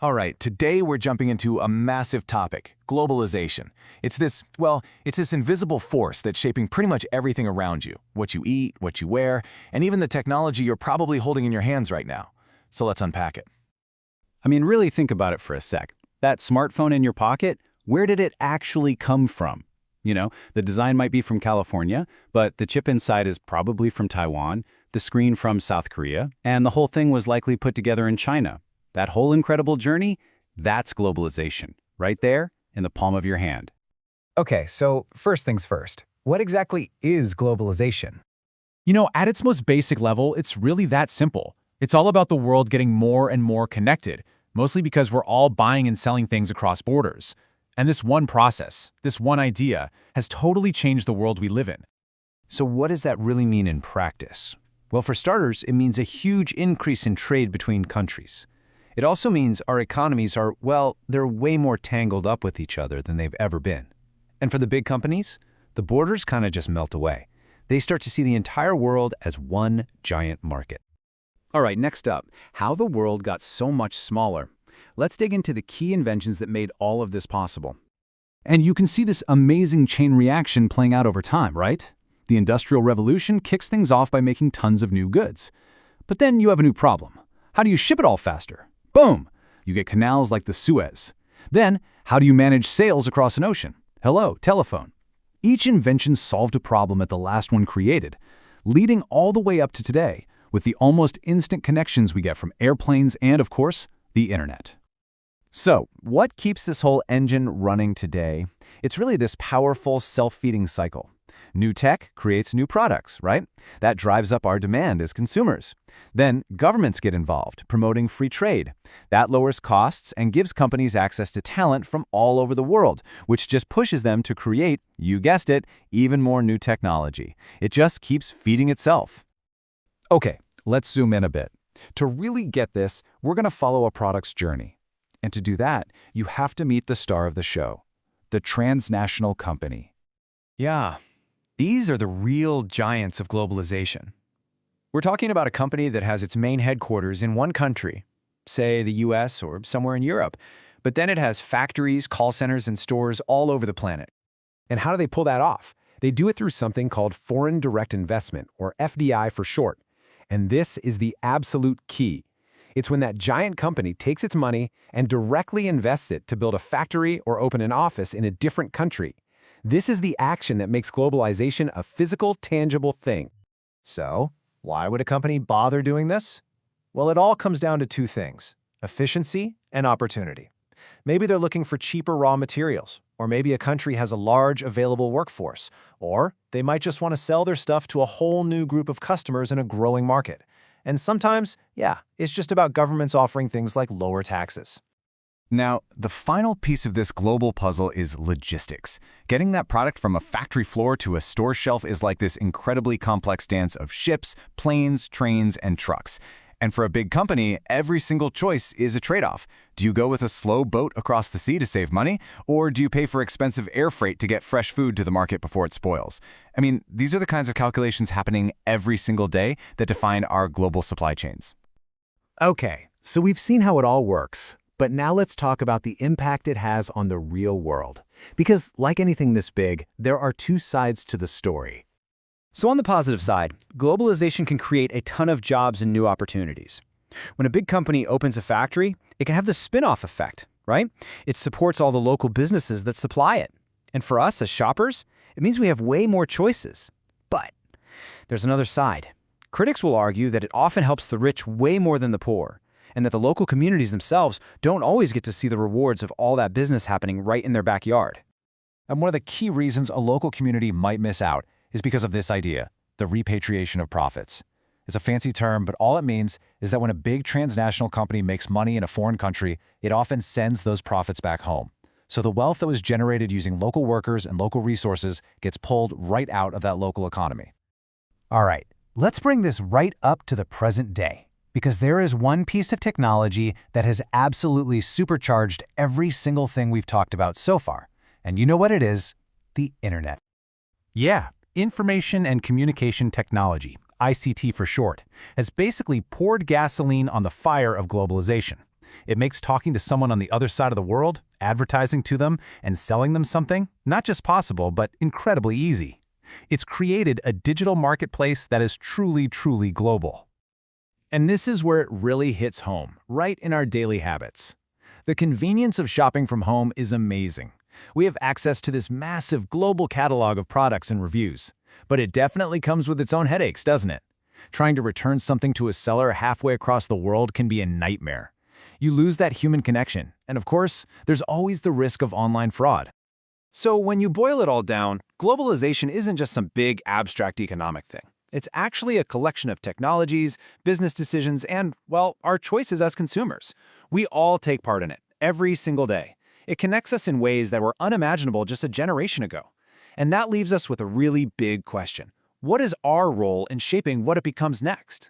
All right, today we're jumping into a massive topic, globalization. It's this invisible force that's shaping pretty much everything around you, what you eat, what you wear, and even the technology you're probably holding in your hands right now. So let's unpack it. I mean, really think about it for a sec. That smartphone in your pocket, where did it actually come from? The design might be from California, but the chip inside is probably from Taiwan, the screen from South Korea, and the whole thing was likely put together in China. That whole incredible journey, that's globalization, right there in the palm of your hand. Okay, so first things first. What exactly is globalization? At its most basic level, it's really that simple. It's all about the world getting more and more connected, mostly because we're all buying and selling things across borders. And this one process, this one idea, has totally changed the world we live in. So what does that really mean in practice? Well, for starters, it means a huge increase in trade between countries. It also means our economies are, they're way more tangled up with each other than they've ever been. And for the big companies, the borders kind of just melt away. They start to see the entire world as one giant market. All right, next up, how the world got so much smaller. Let's dig into the key inventions that made all of this possible. And you can see this amazing chain reaction playing out over time, right? The Industrial Revolution kicks things off by making tons of new goods. But then you have a new problem. How do you ship it all faster? Boom! You get canals like the Suez. Then, how do you manage sales across an ocean? Hello, telephone. Each invention solved a problem that the last one created, leading all the way up to today, with the almost instant connections we get from airplanes and, of course, the internet. So, what keeps this whole engine running today? It's really this powerful self-feeding cycle. New tech creates new products, right? That drives up our demand as consumers. Then governments get involved, promoting free trade. That lowers costs and gives companies access to talent from all over the world, which just pushes them to create, you guessed it, even more new technology. It just keeps feeding itself. Okay, let's zoom in a bit. To really get this, we're going to follow a product's journey. And to do that, you have to meet the star of the show, the transnational company. Yeah, these are the real giants of globalization. We're talking about a company that has its main headquarters in one country, say the US or somewhere in Europe, but then it has factories, call centers, and stores all over the planet. And how do they pull that off? They do it through something called foreign direct investment, or FDI for short. And this is the absolute key. It's when that giant company takes its money and directly invests it to build a factory or open an office in a different country. This is the action that makes globalization a physical, tangible thing. So, why would a company bother doing this? Well, it all comes down to two things: efficiency and opportunity. Maybe they're looking for cheaper raw materials, or maybe a country has a large available workforce, or they might just want to sell their stuff to a whole new group of customers in a growing market. And sometimes, it's just about governments offering things like lower taxes. Now, the final piece of this global puzzle is logistics. Getting that product from a factory floor to a store shelf is like this incredibly complex dance of ships, planes, trains, and trucks. And for a big company, every single choice is a trade-off. Do you go with a slow boat across the sea to save money, or do you pay for expensive air freight to get fresh food to the market before it spoils? I mean, these are the kinds of calculations happening every single day that define our global supply chains. Okay, so we've seen how it all works. But now let's talk about the impact it has on the real world. Because like anything this big, there are two sides to the story. So on the positive side, globalization can create a ton of jobs and new opportunities. When a big company opens a factory, it can have the spin-off effect, right? It supports all the local businesses that supply it. And for us as shoppers, it means we have way more choices. But there's another side. Critics will argue that it often helps the rich way more than the poor, and that the local communities themselves don't always get to see the rewards of all that business happening right in their backyard. And one of the key reasons a local community might miss out is because of this idea, the repatriation of profits. It's a fancy term, but all it means is that when a big transnational company makes money in a foreign country, it often sends those profits back home. So the wealth that was generated using local workers and local resources gets pulled right out of that local economy. All right, let's bring this right up to the present day. Because there is one piece of technology that has absolutely supercharged every single thing we've talked about so far. And you know what it is? The internet. Yeah, information and communication technology, ICT for short, has basically poured gasoline on the fire of globalization. It makes talking to someone on the other side of the world, advertising to them, and selling them something not just possible, but incredibly easy. It's created a digital marketplace that is truly, truly global. And this is where it really hits home, right in our daily habits. The convenience of shopping from home is amazing. We have access to this massive global catalog of products and reviews. But it definitely comes with its own headaches, doesn't it? Trying to return something to a seller halfway across the world can be a nightmare. You lose that human connection, and of course, there's always the risk of online fraud. So when you boil it all down, globalization isn't just some big abstract economic thing. It's actually a collection of technologies, business decisions, and, well, our choices as consumers. We all take part in it, every single day. It connects us in ways that were unimaginable just a generation ago. And that leaves us with a really big question. What is our role in shaping what it becomes next?